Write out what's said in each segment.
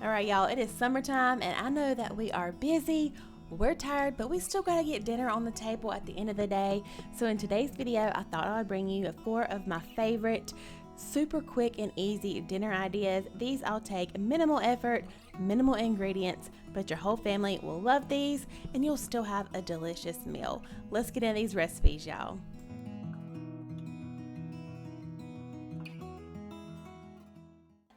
All right, y'all, it is summertime, and I know that we are busy, we're tired, but we still gotta get dinner on the table at the end of the day. So in today's video, I thought I would bring you 4 of my favorite super quick and easy dinner ideas. These all take minimal effort, minimal ingredients, but your whole family will love these, and you'll still have a delicious meal. Let's get into these recipes, y'all.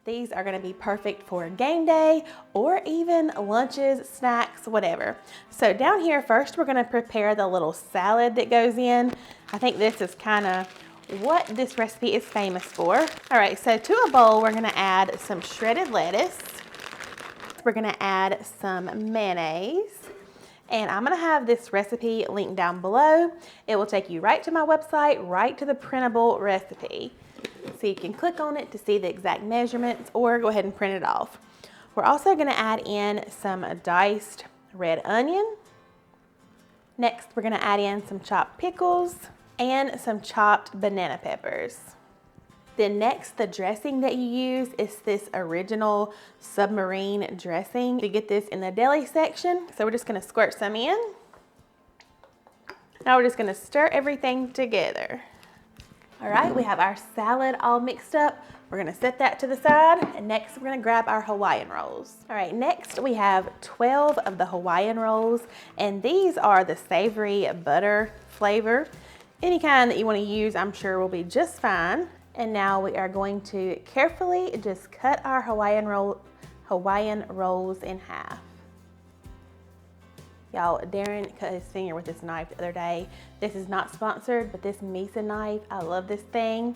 These are going to be perfect for game day or even lunches, snacks, whatever. So down here, first we're going to prepare the little salad that goes in. I think this is kind of what this recipe is famous for. All right, so to a bowl, we're going to add some shredded lettuce. We're going to add some mayonnaise. And I'm going to have this recipe linked down below. It will take you right to my website, right to the printable recipe. So you can click on it to see the exact measurements or go ahead and print it off. We're also going to add in some diced red onion. Next, we're going to add in some chopped pickles and some chopped banana peppers. Then next, the dressing that you use is this original submarine dressing. You get this in the deli section. So we're just going to squirt some in. Now we're just going to stir everything together. All right, we have our salad all mixed up. We're gonna set that to the side, and next we're gonna grab our Hawaiian Rolls. All right, next we have 12 of the Hawaiian Rolls, and these are the savory butter flavor. Any kind that you wanna use, I'm sure will be just fine. And now we are going to carefully just cut our Hawaiian Rolls in half. Y'all, Darren cut his finger with this knife the other day. This is not sponsored, but this Misa knife, I love this thing.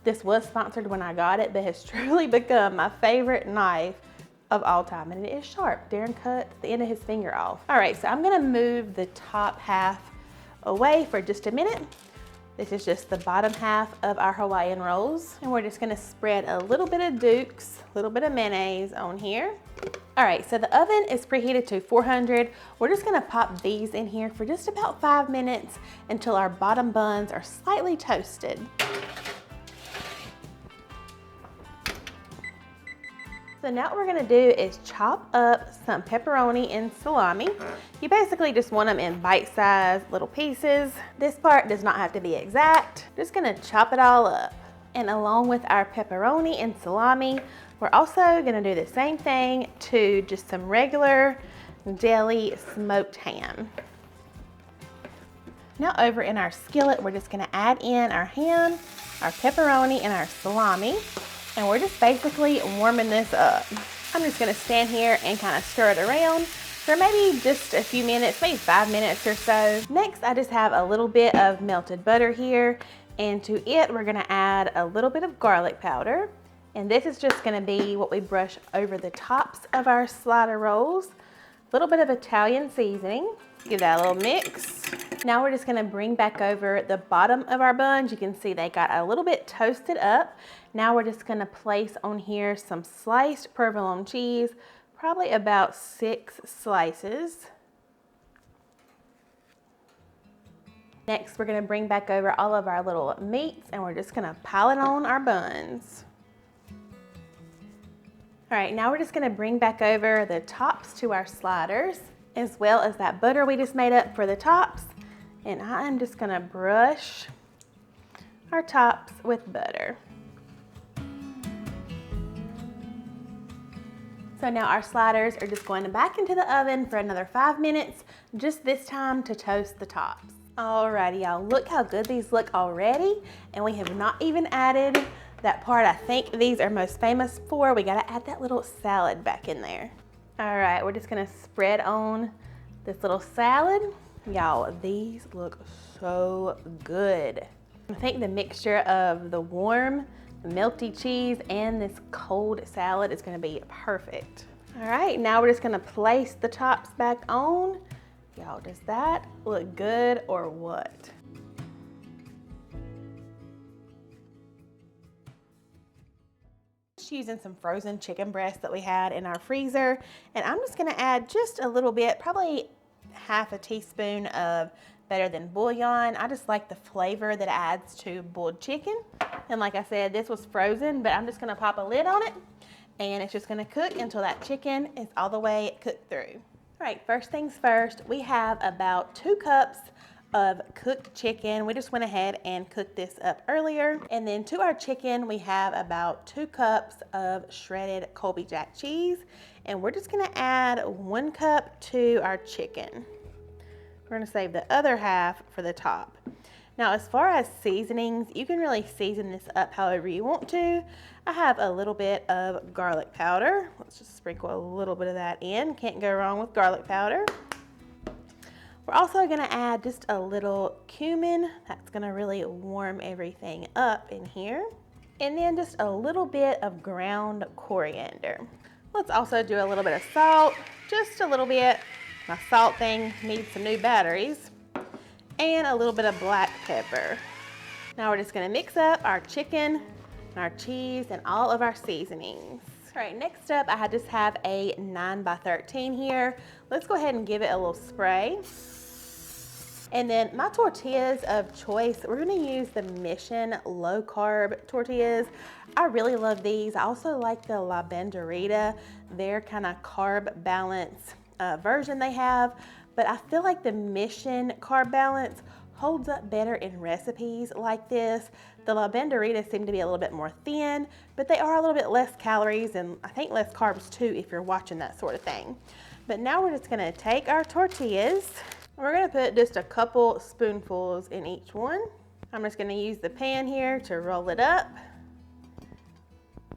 This was sponsored when I got it, but has truly become my favorite knife of all time. And it is sharp. Darren cut the end of his finger off. All right, so I'm gonna move the top half away for just a minute. This is just the bottom half of our Hawaiian Rolls. And we're just gonna spread a little bit of Duke's, a little bit of mayonnaise on here. All right, so the oven is preheated to 400. We're just gonna pop these in here for just about 5 minutes until our bottom buns are slightly toasted. So now what we're gonna do is chop up some pepperoni and salami. You basically just want them in bite-sized little pieces. This part does not have to be exact. Just gonna chop it all up. And along with our pepperoni and salami, we're also gonna do the same thing to just some regular deli smoked ham. Now over in our skillet, we're just gonna add in our ham, our pepperoni, and our salami. And we're just basically warming this up. I'm just gonna stand here and kind of stir it around for maybe just a few minutes, maybe 5 minutes or so. Next, I just have a little bit of melted butter here. And to it, we're gonna add a little bit of garlic powder. And this is just gonna be what we brush over the tops of our slider rolls. A little bit of Italian seasoning. Give that a little mix. Now we're just gonna bring back over the bottom of our buns. You can see they got a little bit toasted up. Now we're just gonna place on here some sliced provolone cheese, probably about 6 slices. Next, we're gonna bring back over all of our little meats, and we're just gonna pile it on our buns. All right, now we're just gonna bring back over the tops to our sliders, as well as that butter we just made up for the tops. And I'm just gonna brush our tops with butter. So now our sliders are just going back into the oven for another 5 minutes, just this time to toast the tops. Alrighty, y'all, look how good these look already. And we have not even added that part I think these are most famous for. We gotta add that little salad back in there. All right, we're just gonna spread on this little salad. Y'all, these look so good. I think the mixture of the warm, melty cheese and this cold salad is gonna be perfect. All right, now we're just gonna place the tops back on. Y'all, does that look good or what? Just using some frozen chicken breast that we had in our freezer, and I'm just gonna add just a little bit, probably half a teaspoon of Better Than bouillon. I just like the flavor that it adds to boiled chicken. And like I said, this was frozen, but I'm just gonna pop a lid on it. And it's just gonna cook until that chicken is all the way cooked through. All right, first things first, we have about 2 cups of cooked chicken. We just went ahead and cooked this up earlier. And then to our chicken, we have about 2 cups of shredded Colby Jack cheese. And we're just gonna add 1 cup to our chicken. We're gonna save the other half for the top. Now, as far as seasonings, you can really season this up however you want to. I have a little bit of garlic powder. Let's just sprinkle a little bit of that in. Can't go wrong with garlic powder. We're also gonna add just a little cumin. That's gonna really warm everything up in here. And then just a little bit of ground coriander. Let's also do a little bit of salt, just a little bit. My salt thing needs some new batteries. And a little bit of black pepper. Now we're just gonna mix up our chicken, our cheese, and all of our seasonings. All right, next up, I just have a 9x13 here. Let's go ahead and give it a little spray. And then my tortillas of choice, we're gonna use the Mission low carb tortillas. I really love these. I also like the La Banderita, their kind of carb balance version they have. But I feel like the Mission carb balance holds up better in recipes like this. The La Banderita seem to be a little bit more thin, but they are a little bit less calories and I think less carbs too if you're watching that sort of thing. But now we're just gonna take our tortillas. We're gonna put just a couple spoonfuls in each one. I'm just gonna use the pan here to roll it up.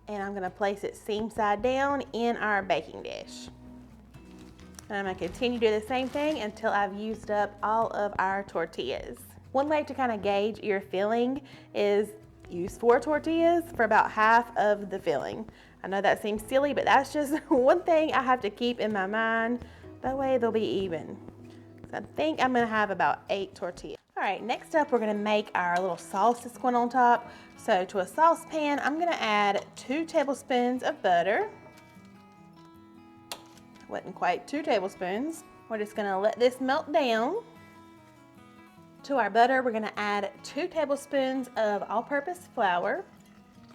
And I'm gonna place it seam side down in our baking dish. And I'm gonna continue to do the same thing until I've used up all of our tortillas. One way to kind of gauge your filling is use 4 tortillas for about half of the filling. I know that seems silly, but that's just one thing I have to keep in my mind. That way they'll be even. So I think I'm gonna have about 8 tortillas. All right, next up we're gonna make our little sauce that's going on top. So to a saucepan, I'm gonna add 2 tablespoons of butter. Wasn't quite 2 tablespoons. We're just gonna let this melt down. To our butter, we're gonna add 2 tablespoons of all-purpose flour.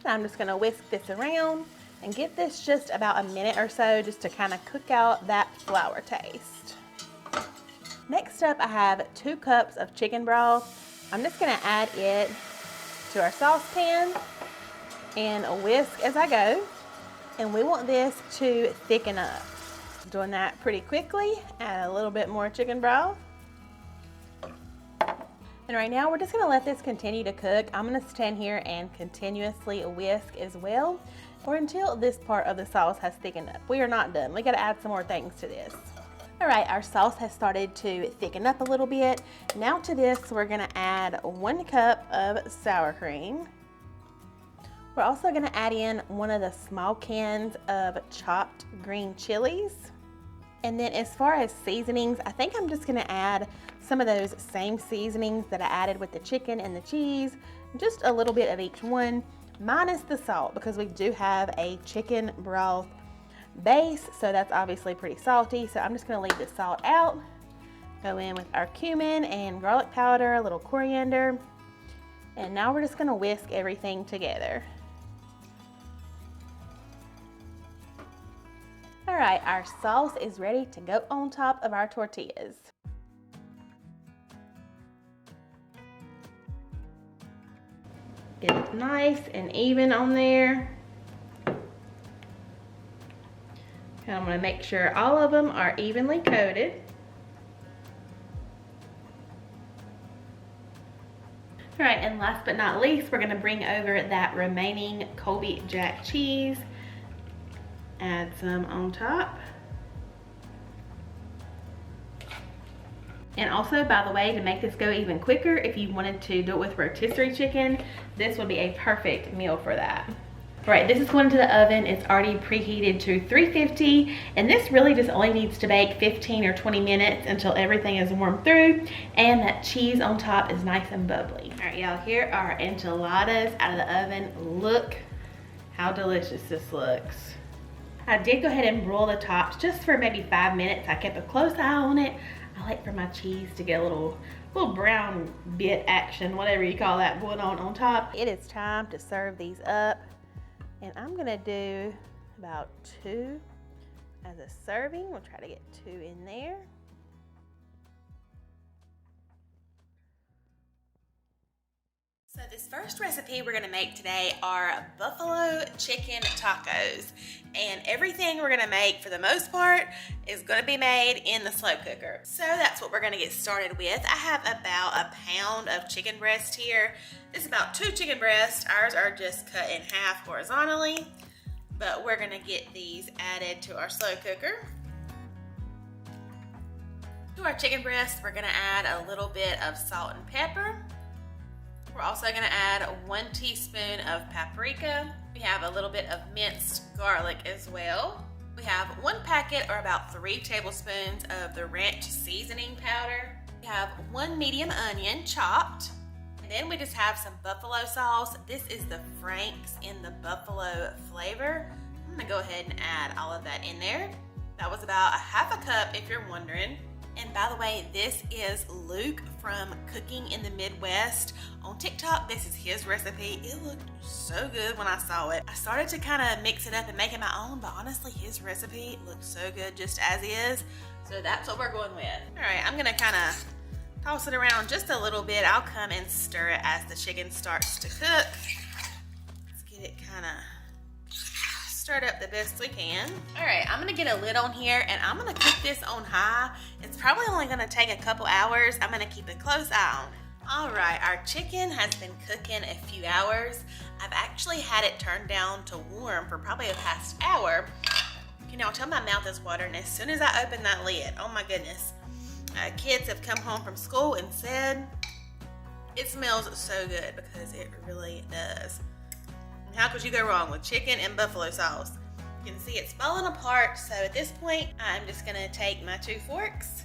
I'm just gonna whisk this around and give this just about a minute or so just to kind of cook out that flour taste. Next up, I have 2 cups of chicken broth. I'm just gonna add it to our saucepan and whisk as I go. And we want this to thicken up. Doing that pretty quickly. Add a little bit more chicken broth. And right now we're just gonna let this continue to cook. I'm gonna stand here and continuously whisk as well, or until this part of the sauce has thickened up. We are not done. We gotta add some more things to this. All right, our sauce has started to thicken up a little bit. Now to this, we're gonna add 1 cup of sour cream. We're also gonna add in 1 of the small cans of chopped green chilies. And then as far as seasonings, I think I'm just gonna add some of those same seasonings that I added with the chicken and the cheese, just a little bit of each one, minus the salt, because we do have a chicken broth base, so that's obviously pretty salty. So I'm just gonna leave the salt out, go in with our cumin and garlic powder, a little coriander, and now we're just gonna whisk everything together. All right, our sauce is ready to go on top of our tortillas. Get it nice and even on there. And I'm gonna make sure all of them are evenly coated. All right, and last but not least, we're gonna bring over that remaining Colby Jack cheese. Add some on top. And also, by the way, to make this go even quicker, if you wanted to do it with rotisserie chicken, this would be a perfect meal for that. All right, this is going to the oven. It's already preheated to 350, and this really just only needs to bake 15 or 20 minutes until everything is warmed through and that cheese on top is nice and bubbly. All right, y'all, here are enchiladas out of the oven. Look how delicious this looks. I did go ahead and broil the tops just for maybe 5 minutes. I kept a close eye on it. I like for my cheese to get a little brown bit action, whatever you call that, going on top. It is time to serve these up. And I'm gonna do about 2 as a serving. We'll try to get 2 in there. So this first recipe we're gonna make today are buffalo chicken tacos. And everything we're gonna make for the most part is gonna be made in the slow cooker. So that's what we're gonna get started with. I have about a pound of chicken breast here. This is about 2 chicken breasts. Ours are just cut in half horizontally, but we're gonna get these added to our slow cooker. To our chicken breast, we're gonna add a little bit of salt and pepper. We're also going to add 1 teaspoon of paprika. We have a little bit of minced garlic as well. We have 1 packet or about 3 tablespoons of the ranch seasoning powder. We have 1 medium onion chopped. And then we just have some buffalo sauce. This is the Frank's in the buffalo flavor. I'm going to go ahead and add all of that in there. That was about 1/2 cup if you're wondering. And by the way, this is Luke from Cooking in the Midwest. On TikTok, this is his recipe. It looked so good when I saw it. I started to kind of mix it up and make it my own, but honestly, his recipe looks so good just as is. So that's what we're going with. All right, I'm gonna kind of toss it around just a little bit. I'll come and stir it as the chicken starts to cook. Let's get it kind of stirred up the best we can. All right, I'm gonna get a lid on here and I'm gonna cook this on high. It's probably only gonna take a couple hours. I'm gonna keep a close eye on it. All right, our chicken has been cooking a few hours. I've actually had it turned down to warm for probably the past hour. You know, tell my mouth is watering as soon as I open that lid. Oh my goodness. Kids have come home from school and said it smells so good, because it really does. How could you go wrong with chicken and buffalo sauce? You can see it's falling apart, so at this point, I'm just gonna take my 2 forks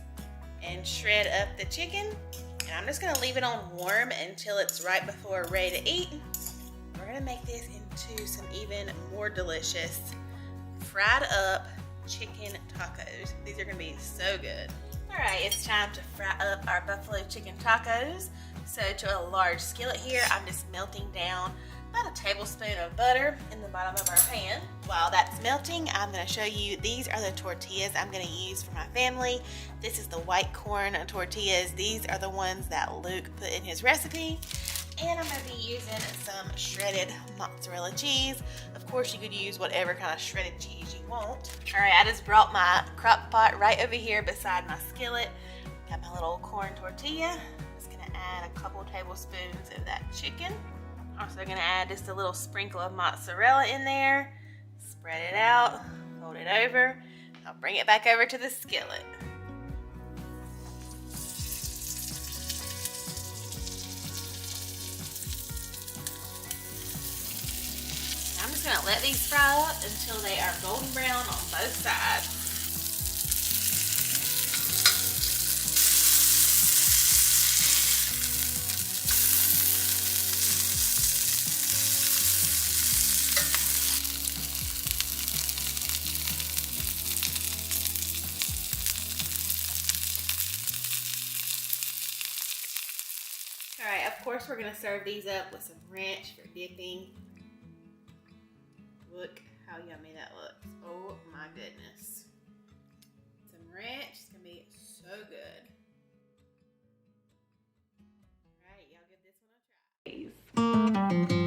and shred up the chicken. And I'm just gonna leave it on warm until it's right before ready to eat. We're gonna make this into some even more delicious fried up chicken tacos. These are gonna be so good. All right, it's time to fry up our buffalo chicken tacos. So to a large skillet here, I'm just melting down about a tablespoon of butter in the bottom of our pan. While that's melting, I'm going to show you, these are the tortillas I'm going to use for my family. This is the white corn tortillas. These are the ones that Luke put in his recipe. And I'm going to be using some shredded mozzarella cheese. Of course, you could use whatever kind of shredded cheese you want. All right, I just brought my crock pot right over here beside my skillet. Got my little corn tortilla. Just going to add a couple tablespoons of that chicken. Also gonna add just a little sprinkle of mozzarella in there, spread it out, fold it over. I'll bring it back over to the skillet. I'm just gonna let these fry up until they are golden brown on both sides. All right, of course we're gonna serve these up with some ranch for dipping. Look how yummy that looks. Oh my goodness. Some ranch, it's gonna be so good. All right, y'all give this one a try.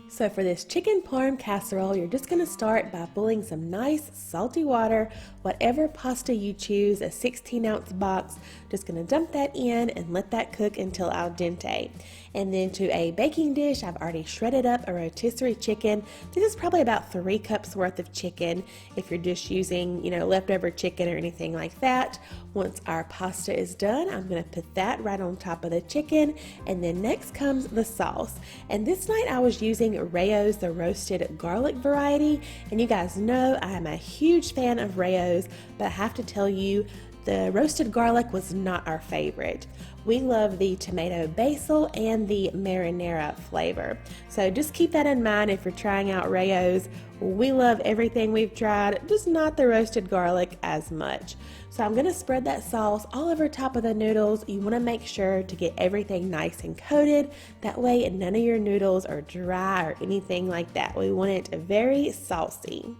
So for this chicken parm casserole, you're just going to start by boiling some nice salty water, whatever pasta you choose, a 16-ounce box. Just going to dump that in and let that cook until al dente. And then to a baking dish, I've already shredded up a rotisserie chicken. This is probably about 3 cups worth of chicken if you're just using, leftover chicken or anything like that. Once our pasta is done, I'm going to put that right on top of the chicken. And then next comes the sauce. And this night I was using Rayo's, the roasted garlic variety. And you guys know I am a huge fan of Rayo's, but I have to tell you, the roasted garlic was not our favorite. We love the tomato basil and the marinara flavor. So just keep that in mind if you're trying out Rayo's. We love everything we've tried, just not the roasted garlic as much. So I'm gonna spread that sauce all over top of the noodles. You wanna make sure to get everything nice and coated. That way none of your noodles are dry or anything like that. We want it very saucy.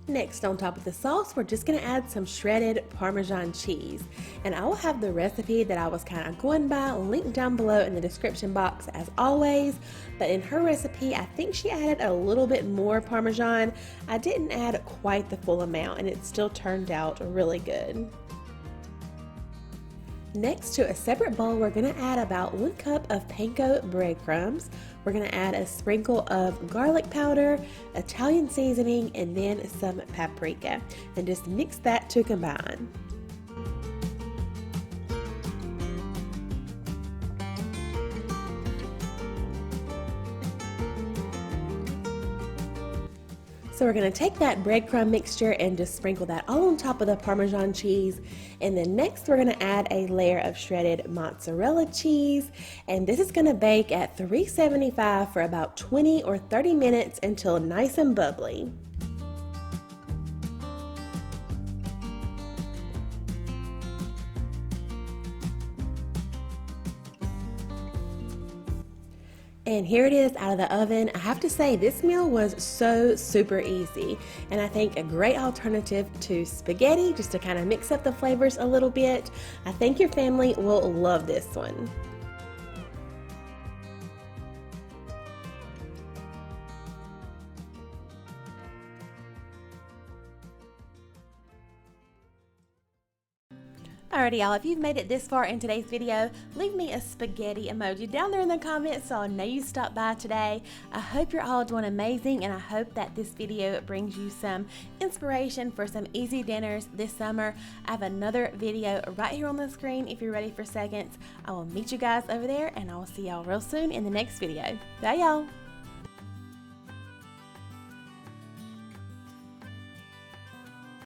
Next, on top of the sauce, we're just going to add some shredded Parmesan cheese. And I will have the recipe that I was kind of going by linked down below in the description box as always. But in her recipe, I think she added a little bit more Parmesan. I didn't add quite the full amount, and it still turned out really good. Next, to a separate bowl, we're going to add about 1 cup of panko breadcrumbs. We're going to add a sprinkle of garlic powder, Italian seasoning, and then some paprika. And just mix that to combine. So we're going to take that breadcrumb mixture and just sprinkle that all on top of the Parmesan cheese. And then next we're going to add a layer of shredded mozzarella cheese. And this is going to bake at 375 for about 20 or 30 minutes until nice and bubbly. And here it is out of the oven. I have to say this meal was so super easy, and I think a great alternative to spaghetti, just to kind of mix up the flavors a little bit. I think your family will love this one. Alrighty y'all, if you've made it this far in today's video, leave me a spaghetti emoji down there in the comments so I'll know you stopped by today. I hope you're all doing amazing, and I hope that this video brings you some inspiration for some easy dinners this summer. I have another video right here on the screen if you're ready for seconds. I will meet you guys over there, and I will see y'all real soon in the next video. Bye y'all!